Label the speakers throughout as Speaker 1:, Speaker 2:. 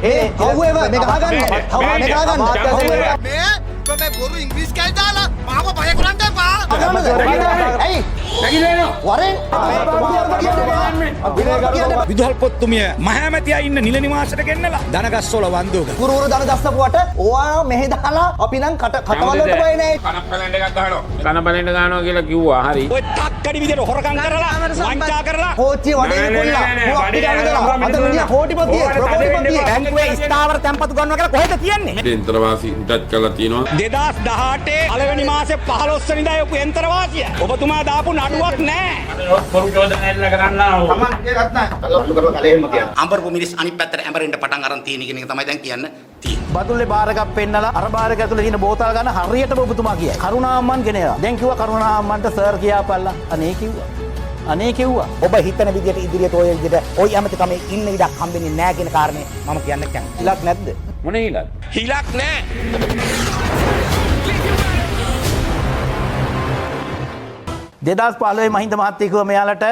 Speaker 1: කව්වේ මේක අහගන්න. මේක අහගන්න.
Speaker 2: මේ බොරු ඉංග්‍රීසි කල් දාලා මාව බය කරන්න එපා.
Speaker 1: ඇයි? වරෙන්
Speaker 3: විදුහල්පොත්තුමිය මහමැතියා ඉන්න නිල නිවාසයට ගෙන්නලා දනගස්සවල වන්දුවක.
Speaker 1: කුරුවරු දන ගස්සපුවට ඕවා මෙහෙ දාලා අපි නම් කටවලට බය නැහැ.
Speaker 4: කනපලෙන්ඩ එකක් ගහනවා. කනපලෙන්ඩ ගහනවා කියලා කිව්වා. හරි.
Speaker 3: ඔය තක්කඩි විදියට හොරකම් කරලා වංචා කරලා
Speaker 1: කෝච්චිය වඩේ කොල්ලා. අපිට අරදලා අද මිනිහා කෝටිපතියෙක් ප්‍රකෝටිපතියෙක් බැංකුවේ ස්ථාවර තැන්පතු ගන්නවා කියලා කොහෙද කියන්නේ?
Speaker 4: යන්ත්‍රවාසී හිටත් කරලා තියෙනවා.
Speaker 3: 2018 පළවෙනි මාසේ 15 වෙනිදා යපු යන්ත්‍රවාසිය. ඔබතුමා දාපු නඩුවක් නැහැ.
Speaker 4: පොරු චෝදන එල්ල කරන්න ඕන.
Speaker 2: තමන් ඒකත් නැහැ.
Speaker 5: අඹරපු මිනිස් අනිත් පැත්තට ඇඹරෙන්න පටන් අරන් තියෙන කියන එක තමයි දැන් කියන්න තියෙන්නේ.
Speaker 1: බතුල්ලේ බාර එකක් පෙන්නලා අර බාර එක ඇතුලේ තියෙන බෝතල් ගන්න හරියටම ඔබතුමා කියයි. කරුණාම්මන් ගෙනවා. දැන් කිව්වා කරුණාම්මන්ට සර් කියාපල්ලා. අනේ කිව්වා. අනේ කිව්වා. ඔබ හිතන විදියට ඉදිරියට ඔය විදියට ඔය ඇමතිකමේ ඉන්න ඉඩක් හම්බෙන්නේ නැහැ කියන කාරණේ මම කියන්න කැමතියි. ඉලක් නැද්ද?
Speaker 4: මොන හිලක්?
Speaker 3: හිලක් නැහැ.
Speaker 1: 2015 මහින්ද මහත්තයා කිව්වා මෙයාලට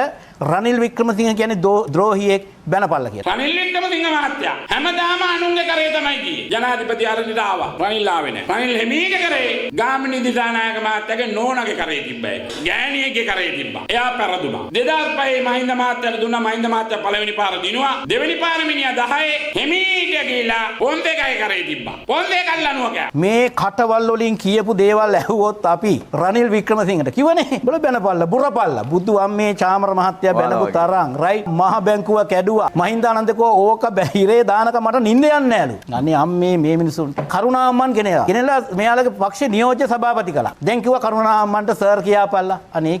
Speaker 1: රනිල් වික්‍රමසිංහ කියන්නේ ද්‍රෝහියෙක් බැනපල්ලා කියලා.
Speaker 4: රනිල් වික්‍රමසිංහ මහත්තයා හැමදාම අනුන්ගේ කරේ තමයි ගියේ. ජනාධිපති අරලිට ආවා. රනිල් ආවේ නැහැ. රනිල් හිමීගේ කරේ ගාමිණී දිසානායක මහත්තයාගේ නෝනාගේ කරේ තිබ්බා. ගෑණියෙක්ගේ කරේ තිබ්බා. එයා පෙරදුනා. 2005 මහින්ද මහත්තයාට දුන්නා. මහින්ද මහත්තයා පළවෙනි පාර දිනුවා. දෙවෙනි පාර මිනිහා 10 හිමීට ගිහලා පොන්දේකයි කරේ තිබ්බා. පොන්දේ කල්ලනුව කෑ.
Speaker 1: මේ කටවල් වලින් කියපු දේවල් ඇහුවොත් අපි රනිල් වික්‍රමසිංහට කිව්වනේ බල බැනපල්ලා බුරපල්ලා බුදු අම්මේ චාමර මහත්තයා බැනපු තරම් රයිට් මහ බැංකුව කැඩුවා මහින්දානන්දකෝ ඕක බැහිරේ දානක මට නිින්ද යන්නේ නෑලු අනේ අම්මේ මේ මිනිසුන් කරුණාම්මන් ගෙනලා මෙයාලගේ පක්ෂේ නියෝජ්‍ය සභාපති කළා දැන් කිව්වා කරුණාම්මන්ට සර් කියාපල්ලා අනේ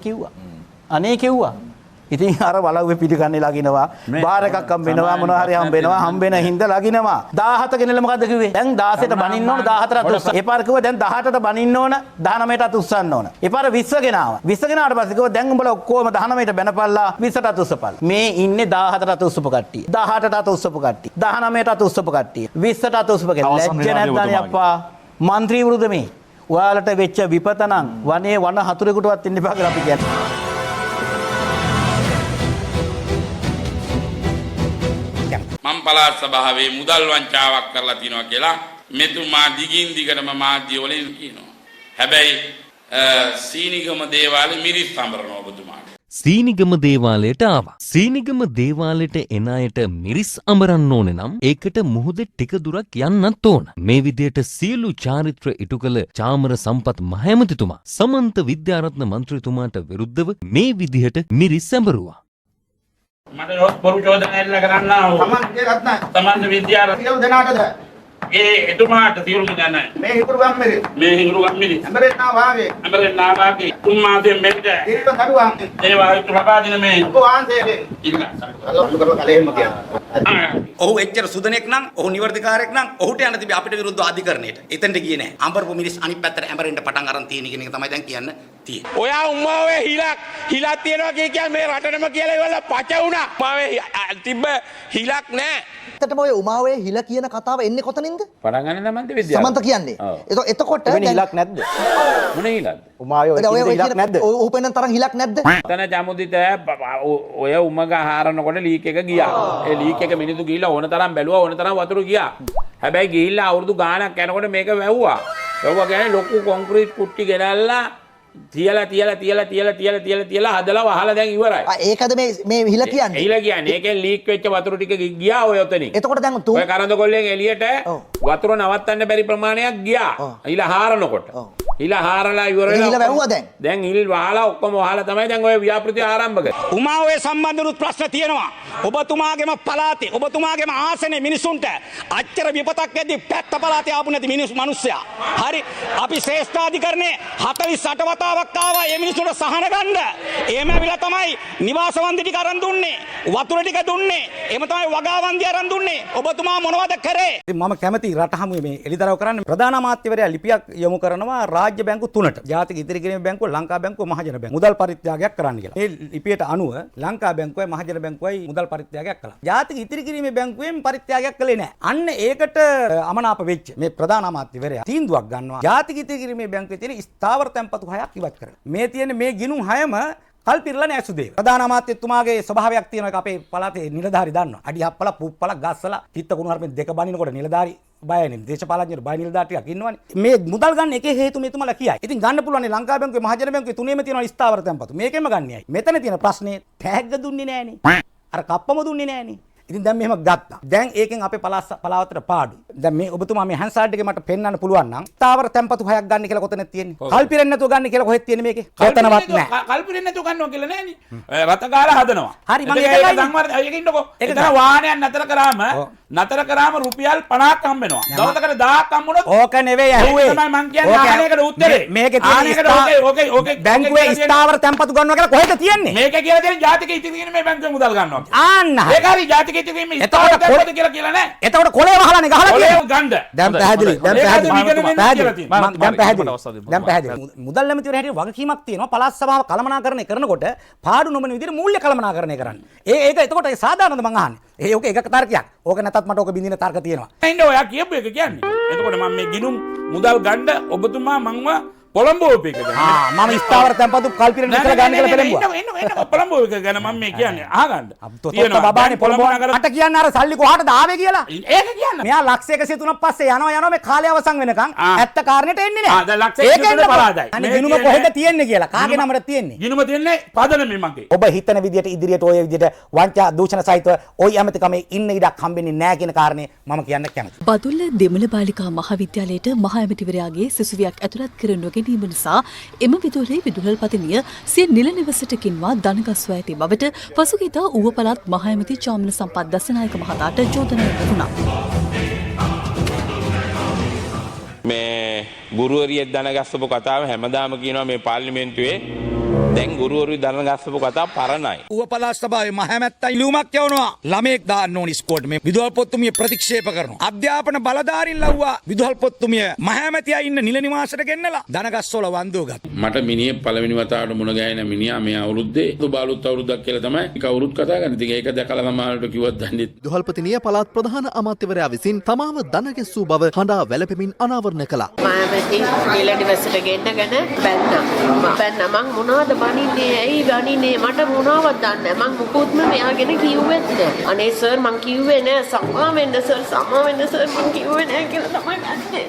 Speaker 1: කිව්වා ඉතින් අර බලව්වේ පිටිකන්නේ ලගිනවා බාර එකක් හම්බෙනවා මොනවා හරි හම්බෙන හින්දා ලගිනවා 17 ගෙනල්ලා මොකද්ද කිව්වේ දැන් 16ට බනින්න ඕන 14ට උස්ස එපාර කිව්වා දැන් 18ට බනින්න ඕන 19ටත් උස්සන්න ඕන එපාර 20 ගෙනාවා 20 ගෙනාවට පස්සේ කිව්වා දැන් උඹලා ඔක්කොම 19ට බැනපල්ලා 20ටත් උස්සපල්ලා මේ ඉන්නේ 17ටත් උස්සපු කට්ටිය 18ටත් උස්සපු කට්ටිය 19ටත් උස්සපු කට්ටිය 20ටත් උස්සපු කට්ටිය ලැජ්ජ නැද්දානේ අප්පා മന്ത്രി වෘද මේ ඔයාලට වෙච්ච විපත නම් වනේ වන හතුරෙකුටවත් ඉන්න එපා කියලා අපි කියන්නේ
Speaker 4: මම පළාත් සභාවේ මුදල් වංචාවක් කරලා තිනවා කියලා මෙතුමා දිගින් දිගටම මාධ්‍ය වලින් කියනවා. හැබැයි සීනිගම දේවාලේ මිරිස් සම්බරන ඔබතුමාට.
Speaker 6: සීනිගම දේවාලයට ආවා. සීනිගම දේවාලයට එන අයට මිරිස් අඹරන්න ඕනේ නම් ඒකට මුහුදේ ටික දුරක් යන්නත් ඕන. මේ විදියට සියලු චාරිත්‍ර ඉටු කළ චාමර සම්පත් මහඇමතිතුමා සමන්ත විද්‍යාරත්න මන්ත්‍රීතුමාට විරුද්ධව මේ විදිහට මිරිස් අඹරුවා.
Speaker 4: මට පොරු චෝදන එල්ල කරන්න ඕන.
Speaker 2: තමන් ඒකත් නැහැ.
Speaker 4: සමාජ විද්‍යාව
Speaker 2: සියලු දෙනාටද
Speaker 4: එතුමාට සියලු දෙනා
Speaker 2: මේ හිකුරු ගම්මේ
Speaker 4: මේ හිඟුරු ගම්මිලි
Speaker 2: ඇඹරෙන් වාගේ
Speaker 4: අමරේ නාවාගේ තුන්මාසෙන් මෙන්න
Speaker 2: ඉරිව කඩුවා
Speaker 4: ඒ වායු ලබා දෙන මේ
Speaker 2: ඔබ වහන්සේගෙන්
Speaker 4: ඉන්න
Speaker 5: ඔහු එච්චර සුදනෙක් නම් ඔහු නිවර්තිකාරයෙක් නම් ඔහුට යන්න තිබි අපිට විරුද්ධව අධිකරණයට. එතනට ගියේ නැහැ. අඹරපු මිනිස් අනිත් පැත්තට ඇඹරෙන්න පටන් අරන් තියෙන කියන එක තමයි දැන් කියන්න තියෙන්නේ.
Speaker 3: ඔයා උම්මාවේ හිලක් තියනවා කියන්නේ මේ රටනම කියලා ඉවරලා පච වුණා. උම්මාවේ තිබ්බ හිලක් නැහැ.
Speaker 1: ඇත්තටම ඔය උමාවේ හිල කියන කතාව එන්නේ කොතනින්ද?
Speaker 4: පටන් ගන්න සමන්ත විද්‍යාව.
Speaker 1: සමන්ත කියන්නේ. එතකොට
Speaker 7: වෙන හිලක් නැද්ද?
Speaker 4: මොන හිලක්ද?
Speaker 7: උමාවේ ඔය හිලක් නැද්ද?
Speaker 1: ඔය උපෙන්න තරම් හිලක් නැද්ද?
Speaker 4: තන ජමුදිත ඔය උමග හාරනකොට ලීක් එක ගියා. ඒ ලීක් එක මිනිත්තු ගිහිල්ලා ඕන තරම් බැලුවා ඕන තරම් වතුර ගියා. හැබැයි ගිහිල්ලා අවුරුදු ගාණක් යනකොට මේක වැව්වා. වැව්වා කියන්නේ ලොකු කොන්ක්‍රීට් කුට්ටි ගෙනල්ලා තියලා හදලා වහලා දැන් ඉවරයි.
Speaker 1: ඒකද මේ හිල කියන්නේ?
Speaker 4: හිල කියන්නේ ඒකෙන් ලීක් වෙච්ච වතුර ටික ගියා ඔය ඔතනින්.
Speaker 1: එතකොට දැන්
Speaker 4: ඔය කරඬ කොල්ලෙන් එළියට වතුර නවත්තන්න බැරි ප්‍රමාණයක් ගියා. හිල හාරනකොට. හිල හාරලා ඉවර වෙලා
Speaker 1: හිල වැව්වා දැන්.
Speaker 4: දැන් හිල් වහලා ඔක්කොම වහලා තමයි දැන් ඔය ව්‍යාපෘති ආරම්භ කරේ.
Speaker 3: උමාවේ සම්බන්ධනුත් ප්‍රශ්න තියෙනවා. ඔබතුමාගේම පළාතේ ඔබතුමාගේම ආසනේ මිනිසුන්ට අච්චර විපතක් වෙද්දී පැත්ත පළාතේ ආපු නැති මිනිස්සයා. හරි අපි ශ්‍රේෂ්ඨාධිකරණේ 48 වතාවක් ආවා මේ මිනිස්සුන්ට සහන ගන්න. එහෙම ඇවිල්ලා තමයි නිවාස වන්දි ටික අරන් දුන්නේ. වතුර ටික දුන්නේ. එහෙම තමයි වගා වන්දි අරන් දුන්නේ. ඔබතුමා මොනවද කරේ?
Speaker 7: මම කැමති රට හමුවේ මේ එළිදරව් කරන්න ප්‍රධාන අමාත්‍යවරයා ලිපියක් යොමු කරනවා රාජ්‍ය බැංකු 3ට. ජාතික ඉදිරි කිරීමේ බැංකුව, ලංකා බැංකුව, මහජන බැංකුව මුදල් පරිත්‍යාගයක් කරන්න කියලා. මේ ලිපියට අනුව ලංකා බැංකුවයි මහජන බැංකුවයි මුදල් පරිත්‍යාගයක් කළා. ජාතික ඉදිරි කිරීමේ බැංකුවෙන් පරිත්‍යාගයක් කළේ නැහැ. අන්න ඒකට අමනාප වෙච්ච මේ ප්‍රධාන අමාත්‍යවරයා තීන්දුවක් ගන්නවා. ජාතික ඉදිරි කිරීමේ බැංකුවේ තියෙන ස්ථාවර තැන්පතු 6ක් ඉවත් කරලා. මේ තියෙන මේ ගිණුම් 6ම කල් පිරලා නෑ සුදේව. ප්‍රධාන අමාත්‍යතුමාගේ ස්වභාවයක් තියෙනවා. ඒක අපේ පළාතේ නිලධාරි දන්නවා. අඩි හප්පල පුප්පල ගස්සලා තිත්ත කුණු හරපෙන් දෙක බනිනකොට නිලධාරි බයනේ. දේශපාලඥයෝ බය නිලධාරි ටිකක් ඉන්නවනේ. මේ මුදල් ගන්න එකේ හේතු මෙතුමලා කියයි. ඉතින් ගන්න පුළුවන් නේ ලංකා බැංකුවේ මහජන බැංකුවේ තුනේම තියෙනවා ස්ථාවර තැන්පතු. මේකෙම ගන්නයයි. මෙතන තියෙන ප්‍රශ්නේ තෑග්ග දුන්නේ නෑනේ. අර කප්පම දුන්නේ නෑනේ. ඉතින් දැන් මෙහෙම ගත්තා. දැන් ඒකෙන් අපේ පලාවතට පාඩු. දැන් මේ ඔබතුමා මේ හැන්සාඩ් එකේ මට පෙන්වන්න පුළුවන් නම් ස්ථාවර තැන්පතු හයක් ගන්න කියලා කොතනද තියෙන්නේ? කල් පිරෙන්නේ නැතුව ගන්න කියලා කොහෙද තියෙන්නේ මේකේ? කොතනවත් නෑ.
Speaker 4: කල් පිරෙන්නේ නැතුව ගන්නවා කියලා නෑනේ. රත ගාලා හදනවා.
Speaker 7: හරි මම
Speaker 4: ඒක සංවර්ධ ඒක ඉන්නකො. එතන වාහනයක් නතර කරාම රුපියල් 50ක් හම්බ වෙනවා. දවසකට 1000ක් හම්බුනොත්
Speaker 7: ඕක නෙවෙයි ඇහුවේ.
Speaker 4: තමයි මං කියන්නේ ආනයකට උත්තරේ.
Speaker 7: මේකේ තියෙන
Speaker 4: ඕකේ
Speaker 7: බැංකුවේ ස්ථාවර තැන්පතු ගන්නවා කියලා කොහෙද තියෙන්නේ?
Speaker 4: මේකේ කියලා තියෙන ජාතික ඉතිරිගෙන මේ බැංකුවේ මුදල් ගන්නවා.
Speaker 7: ආන්න
Speaker 4: ඒක හරි ජාතික ඉතිරිගෙන මේ ස්ථාවර තැන්පතු කියලා නෑ.
Speaker 7: එතකොට කොලේ වහලානේ ගහලා
Speaker 4: ඔලේ
Speaker 7: තියෙන්නේ.
Speaker 4: ගන්න.
Speaker 7: දැන් පැහැදිලි. දැන් පැහැදිලි.
Speaker 4: මම
Speaker 7: මුදල් නැමැතිවර හැටියට වගකීමක් තියෙනවා. පළාත් සභාව කළමනාකරණය කරනකොට පාඩු නොවන විදිහට මූල්‍ය කළමනාකරණය කරන්න. ඒක එතකොට ඒ සාධාරණද මං අහන්නේ. ඕක එක තර්කයක්. ඕක නැතත් මට ඕක බින්දින තර්ක තියෙනවා.
Speaker 4: ඉන්න ඔයා කියපු එක කියන්නේ. එතකොට මම මේ ගිනුම් මුදල් ගන්න ඔබතුමා මංව පොළඹවපු එක ගැන.
Speaker 7: මම ස්ථාවර තැන්පතු කල් පිරෙන්න ඉස්සලා ගන්න කියලා පෙළඹුවා.
Speaker 4: එන්න පොළඹවපු එක ගැන මම මේ කියන්නේ අහගන්න.
Speaker 7: තොත්ත බබානේ පොළඹවන මට කියන්නේ අර සල්ලි කොහාටද ආවේ කියලා.
Speaker 4: ඒක කියන්න.
Speaker 7: මෙයා ලක්ෂ 103ක් පස්සේ යනවා මේ කාලය අවසන් වෙනකන් ඇත්ත කාරණේට එන්නේ නැහැ.
Speaker 4: දැන් ලක්ෂ 103 පරාදයි.
Speaker 7: අනේ ගිනුම කොහෙද තියෙන්නේ කියලා. කාගේ නමද තියෙන්නේ?
Speaker 4: ගිනුම තියෙන්නේ පදනමේ මගේ.
Speaker 7: ඔබ හිතන විදියට ඉදිරියට ඔය විදියට වංචා දූෂණ සහිතව ওই ඇමතිකමේ ඉන්න ඉඩක් හම්බෙන්නේ නැහැ කියන කාරණේ මම කියන්න කැමතියි.
Speaker 8: බදුල්ල දෙමළ බාලිකා මහාවිද්‍යාලයට මහ ඇමතිවරයාගේ සිසුවියක් ඇතුළත් කර නොගැනීම නිසා එම විදුලේ විදුහල්පතිනිය සිය නිල නිවසට කින්වා දනගස්වා ඇති බවට පසුගියදා ඌව පළාත් මහ ඇමති චාමන සම්පත් දසනායක මහතාට චෝදනා ලැබුණා.
Speaker 9: මේ ගුරුවරියෙක් දනගස්සපු කතාව හැමදාම කියනවා මේ පාර්ලිමේන්තුවේ දැන් ගුරුවරු දනගස්සපු කතාව පරණයි.
Speaker 5: ඌව පළාත් සභාවේ මහමැත්තා ඉල්ලුමක් යවනවා. ළමෙක් දාන්න ඕනි ස්කෝඩ් මේ විදුහල්පොත්තුමිය ප්‍රතික්ෂේප කරනවා. අධ්‍යාපන බලධාරීන් ලව්වා විදුහල්පොත්තුමිය මහමැතියා ඉන්න නිල නිවාසයට ගෙන්නලා දනගස්සවල වන්දෝ ගත්තා.
Speaker 4: මට මිනිහ පළවෙනි වතාවට මුණ ගැහෙන මිනිහා මේ අවුරුද්දේ දුබාලුත් අවුරුද්දක් කියලා තමයි කවුරුත් කතා කරන්නේ. ඉතින් ඒක දැකලා සමහරවිට කිව්වත් දන්නේ.
Speaker 10: විදුහල්පතිනිය පළාත් ප්‍රධාන අමාත්‍යවරයා විසින් තමාව දනගැස්සූ බව හඬා වැළපෙමින් අනාවරණය කළා.
Speaker 11: මාමැති නිල නිවසට ගෙන්නගෙන බැන්නා මං මොනවද බනින්නේ ඇයි බනින්නේ මට මොනවද දන්නේ මං මුකුත්ම මෙයාගෙන කිව්වෙත් නෑ අනේ සර් මං කිව්වේ නෑ සම්මා වෙන්න සර් මං කිව්වේ නෑ කියලා තමයි ගන්නේ.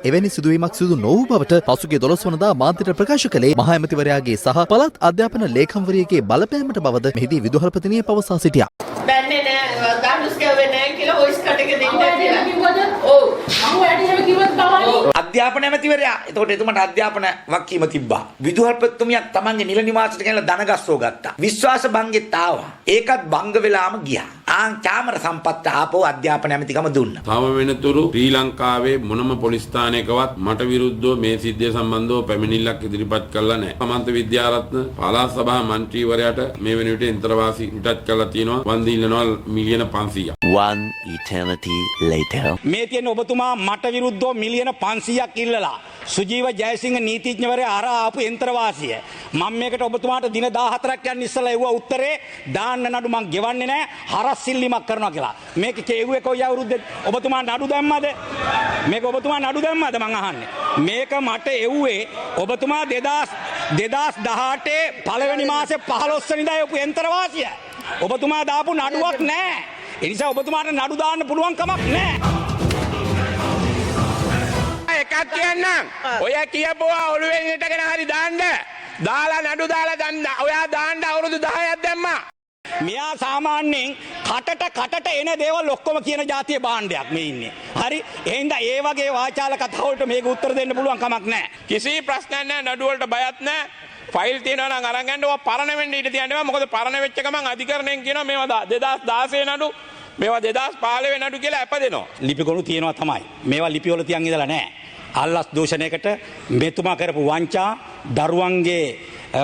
Speaker 10: එවැනි සිදුවීමක් සිදු නොවූ බවට පසුගිය 12 වනදා මාධ්‍යට ප්‍රකාශ කළේ මහ ඇමතිවරයාගේ සහ පළාත් අධ්‍යාපන ලේකම්වරියගේ බලපෑමට බවද මෙහිදී විදුහල්පතිනිය පවසා සිටියා.
Speaker 11: බැන්නේ නෑ දඬුස් කැවේ නෑ කියලා වොයිස් කට් එක දෙන්න කියලා. ඔව් මම වැඩි හැම කිව්වත් තමයි.
Speaker 5: අධ්‍යාපන ඇමතිවරයා එතකොට එතුමට අධ්‍යාපන වක්කීම තිබ්බා. විදුහල්පතිතුමියක් තමන්ගේ නිල නිවාසයට ගෙනලා දනගස්සෝ ගත්තා. විශ්වාස භංගෙත් ආවා. ඒකත් භංග වෙලාම ගියා. චාමර සම්පත් ආපෝ අධ්‍යාපන ඇමතිකම දුන්නා.
Speaker 4: තව වෙනතුරු ශ්‍රී ලංකාවේ මොනම පොලිස් ස්ථානයකවත් මට විරුද්ධව මේ සිද්ධිය සම්බන්ධව පැමිණිල්ලක් ඉදිරිපත් කළා නැහැ. සමන්ත විද්‍යාරත්න පළාත් සභා මන්ත්‍රීවරයාට මේ වෙන විට ඉන්තරවාසී පිටත් කළා තියෙනවා. වන්දි ඉල්ලනවා මිලියන 500ක්.
Speaker 6: One eternity later.
Speaker 3: මේ තියෙන ඔබතුමා මට විරුද්ධව මිලියන 500ක් ඉල්ලලා සුජීව ජයසිංහ නීතිඥවරයා අර ආපු යන්ත්‍රවාසිය මම මේකට ඔබතුමාට දින 14ක් යන්න ඉස්සලා එවුවා උත්තරේ දාන්න නඩු මං ගෙවන්නේ නැහැ හරස් සිල්ලිමක් කරනවා කියලා. මේක කෙව්වේ කොයි අවුරුද්දේ ඔබතුමා නඩු දැම්මද? මේක ඔබතුමා නඩු දැම්මද මං අහන්නේ. මේක මට එව්වේ ඔබතුමා 2018 පළවෙනි මාසේ 15 වෙනිදා එවපු යන්ත්‍රවාසිය. ඔබතුමා දාපු නඩුවක් නැහැ. ඒ නිසා ඔබතුමාට නඩු දාන්න පුළුවන් කමක් නැහැ.
Speaker 9: එකක් කියන්නම්. ඔය කියපුවා ඔළුවෙන් හිටගෙන හරි දාන්න. දාලා නඩු දාලා දන්න. ඔයා දාන්න අවුරුදු 10ක් දැම්මා.
Speaker 3: මෙයා සාමාන්‍යයෙන් කටට එන දේවල් ඔක්කොම කියන જાතිය භාණ්ඩයක් මේ ඉන්නේ. හරි? එහෙනම් ඒ වගේ වාචාල කතා වලට මේක උත්තර දෙන්න පුළුවන් කමක් නැහැ.
Speaker 9: කිසි ප්‍රශ්නයක් නැහැ. නඩු වලට බයත් නැහැ. ෆයිල් තියෙනවා නම් අරන් ගන්න ඕවා පරණ වෙන්න ඉඩ තියන්නවා. මොකද පරණ වෙච්ච ගමන් අධිකරණයෙන් කියනවා මේවා 2016 නඩු මේවා 2015 නඩු කියලා අපදෙනවා.
Speaker 3: ලිපිගොනු තියෙනවා තමයි. මේවා ලිපි වල තියන් ඉඳලා නැහැ. අල්ලස් දූෂණයකට මෙතුමා කරපු වංචා දරුවන්ගේ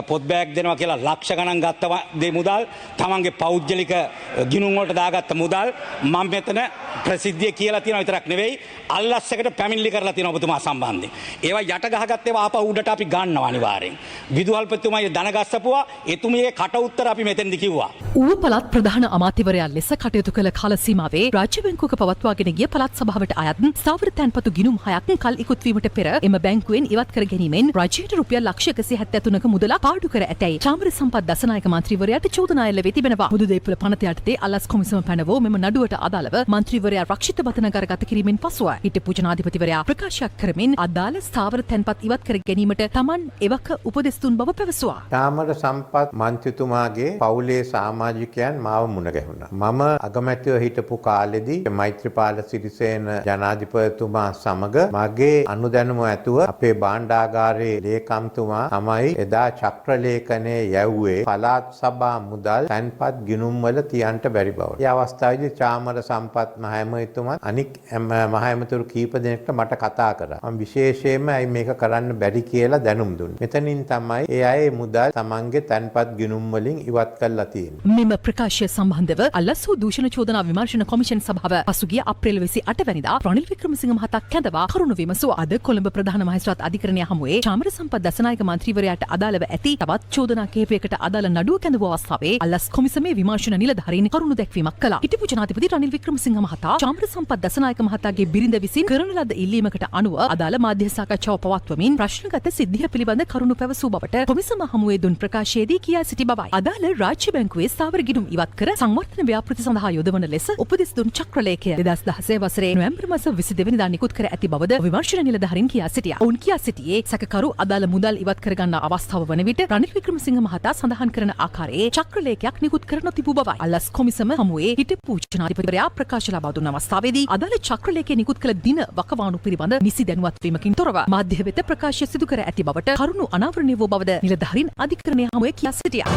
Speaker 3: පොත් බෑග් දෙනවා කියලා ලක්ෂ ගණන් ගත්ත දේ මුදල් තමන්ගේ පෞද්ගලික ගිණුම් වලට දාගත්ත මුදල් මම මෙතන ප්‍රසිද්ධිය කියලා තියෙනවා විතරක් නෙවෙයි අල්ලස් එකට පැමිණිලි කරලා තියෙනවා ඔබතුමා සම්බන්ධයෙන්. ඒවා යට ගහගත්ත ඒවා ආපහු උඩට අපි ගන්නවා අනිවාර්යෙන්. විදුහල්පතිතුමාගේ දනගස්සපුවා එතුමියගේ කට උත්තර අපි මෙතෙන්දි කිව්වා.
Speaker 8: ඌව පළාත් ප්‍රධාන අමාත්‍යවරයා ලෙස කටයුතු කළ කාල සීමාවේ රාජ්‍ය බැංකුවක පවත්වාගෙන ගිය පළාත් සභාවට අයත් ස්ථාවර තැන්පතු ගිණුම් 6ක් කල් ඉක්ුත්වීමට පෙර එම බැංකුවෙන් ඉවත් කර ගැනීමෙන් රජයට රුපියල් ලක්ෂ 173ක මුදලක් පාඩු කර ඇතැයි චාමර සම්පත් දසනායක මන්ත්‍රීවරයාට චෝදනා එල්ල වී තිබෙනවා. බුදුදේපුල පනත යටතේ අල්ලස් කොමිසම පැනවූ මෙම නඩුවට අදාළව මන්ත්‍රීවරයා රක්ෂිත බතනගර ගත කිරීමෙන් පසුව හිටපු ජනාධිපතිවරයා ප්‍රකාශයක් කරමින් අදාළ ස්ථාවර තැන්පත් ඉවත් කර ගැනීමට තමන් එවක උපදෙස් දුන් බව පැවසුවා.
Speaker 12: චාමර සම්පත් මන්ත්‍රීතුමාගේ පවුලේ සමාජිකයන් මාව මුණ ගැහුණා. මම අගමැතිව හිටපු කාලෙදී මෛත්‍රීපාල සිරිසේන ජනාධිපතිතුමා සමග මගේ අනුදැනුම ඇතුව අපේ භාණ්ඩාගාරයේ ලේකම්තුමා තමයි එදා චක්‍රලේඛනයේ යැව්වේ පළාත් සභා මුදල් තැන්පත් ගිණුම්වල තියන්ට බැරි බව. ඒ අවස්ථාවේදී චාමර සම්පත් මහඇමතිතුමා අනික් මහඇමතුරු කීප දෙනෙක්ට මට කතා කරා. මම විශේෂයෙන්ම මේක කරන්න බැරි කියලා දැනුම් දුන්නා. මෙතනින් තමයි ඒ අය මුදල් තමන්ගේ තැන්පත් ගිණුම් වලින් ඉවත් කරලා තියෙන්නේ.
Speaker 8: මෙම ප්‍රකාශය සම්බන්ධව අල්ලස් වූ දූෂණ චෝදනා විමර්ශන කොමිෂන් සභාව පසුගිය අප්‍රේල් 28 වැනිදා රනිල් වික්‍රමසිංහ මහතා කැඳවා කරුණු විමසුවා. අද කොළඹ ප්‍රධාන මහේස්ත්‍රාත් අධිකරණය හමුවේ චාමර සම්පත් දසනායක මන්ත්‍රීවරයාට අදාළව ඇති තවත් චෝදනා කිහිපයකට අදාළ නඩුව කැඳවූ අවස්ථාවේ අල්ලස් කොමිසමේ විමර්ශන නිලධාරීන් කරුණු දැක්වීමක් කළා. හිටපු ජනාධිපති රනිල් වික්‍රමසිංහ මහතා චාමර සම්පත් දසනායක මහතාගේ බිරිඳ විසින් කරන ලද ඉල්ලීමකට අනුව අදාළ මාධ්‍ය සාකච්ඡාව පවත්වමින් ප්‍රශ්නගත සිද්ධිය පිළිබඳ කරුණු පැවසූ බවට කොමිසම හමුවේ දුන් ප්‍රකාශයේදී කියා සිටි බවයි. අදාළ රාජ්‍ය බැංකුවේ ස්ථාවර ගිණුම් ඉවත් කර සංවර්ධන ව්‍යාපෘති සඳහා යොදවන ලෙස උපදෙස් දුන් චක්‍රලේඛය 2016 වසරේ නොවැම්බර් මාස 22 වෙනිදා නිකුත් කර ඇති බවද විමර්ශන නිලධාරීන් කියා සිටියා. ඔවුන් කියා සිටියේ සැකකරු අදාළ මුදල් ඉවත් කර ගන්නා අවස්ථාව වන විට රනිල් වික්‍රමසිංහ මහතා සඳහන් කරන ආකාරයේ චක්‍රලේඛයක් නිකුත් කර නොතිබූ බවයි. අල්ලස් කොමිසම හමුවේ හිටපු ජනාධිපතිවරයා ප්‍රකාශ ලබා දුන් අවස්ථාවේදී අදාළ චක්‍රලේඛය නිකුත් කළ දින වකවානු පිළිබඳ නිසි දැනුවත් වීමකින් තොරව මාධ්‍ය වෙත ප්‍රකාශය සිදු කර ඇති බවට කරුණු අනාවරණය වූ බවද නිලධාරීන් අධිකරණය හමුවේ කියා සිටියා.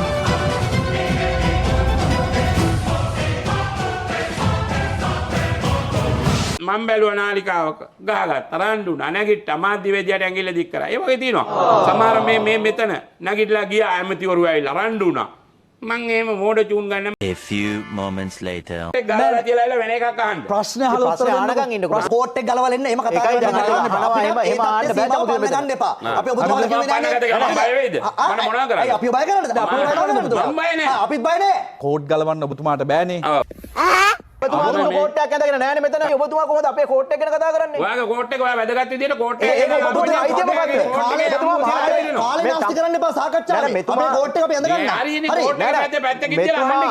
Speaker 4: මම බැලුවා නාලිකාවක ගහගත්ත රණ්ඩු නැගිට්ට අමාත්‍යවේදියාට ඇඟිල්ල දික් කරා. ඒ වගේ තියෙනවා. සමහර මේ මෙතන නැගිටලා ගියා ඇමතිවරු ඇවිල්ලා රණ්ඩු වුණා. මං එහෙම මෝඩ චූන් ගන්න
Speaker 13: A few moments later
Speaker 4: ගාලා තියලා වෙන එකක් අහන්න.
Speaker 1: ප්‍රශ්න අහලා උත්තර දෙන්න ඉන්නකො. කෝට් එක ගලවලා එන්න එහෙම කතා කරන්න එහෙම ආන්න බෑ තමයි ගන්න එපා. අපි ඔබතුමාලා කියන්නේ
Speaker 4: නැහැ. බය වේද? මම මොනවා කරන්නේ?
Speaker 1: අපි බය කරන්නද? අපි බය කරන්නද?
Speaker 4: මම බය නැහැ.
Speaker 1: අපිත් බය නැහැ.
Speaker 7: කෝට් ගලවන්න ඔබතුමාට බෑනේ.
Speaker 1: ඔබතුමා කෝට් එකක් ඇඳගෙන නැහැ නේ මෙතන. ඔබතුමා කොහොමද අපේ කෝට් එක ගැන කතා කරන්නේ?
Speaker 4: ඔයාගේ කෝට් එක ඔයා වැදගත් විදියට කෝට් එක
Speaker 1: ඒක ඔබතුමා අයිතිය මොකද්ද? කාලේ නාස්ති කරන්න එපා සාකච්ඡාවේ. අපේ කෝට් එක අපි ඇඳ ගන්න.
Speaker 4: හරිනේ කෝට් එක පැත්තකින් තියලා අහන්න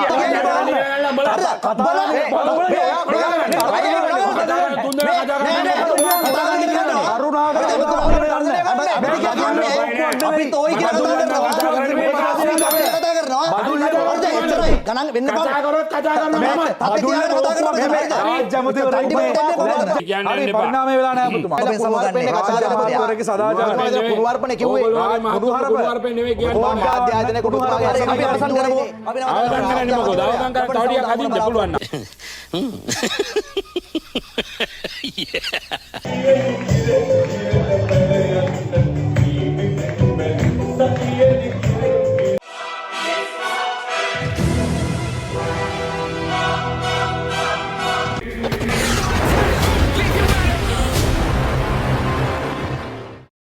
Speaker 1: ගණන් වෙන්න බෑ. කතා කරනවා.
Speaker 7: පරිණාමය වෙලා නැහැ ඔබතුමා.
Speaker 1: කුණුවarpane කිව්වේ.
Speaker 4: කුණුවarpane නෙවෙයි කියන්නේ.
Speaker 1: ආධ්‍යාත්මික කුණුවarpane අපි අවසන් කරමු.
Speaker 4: අවසන් කරන්නේ මොකද? අවසන් කරලා තව ටිකක් අදින්න පුළුවන් නම්.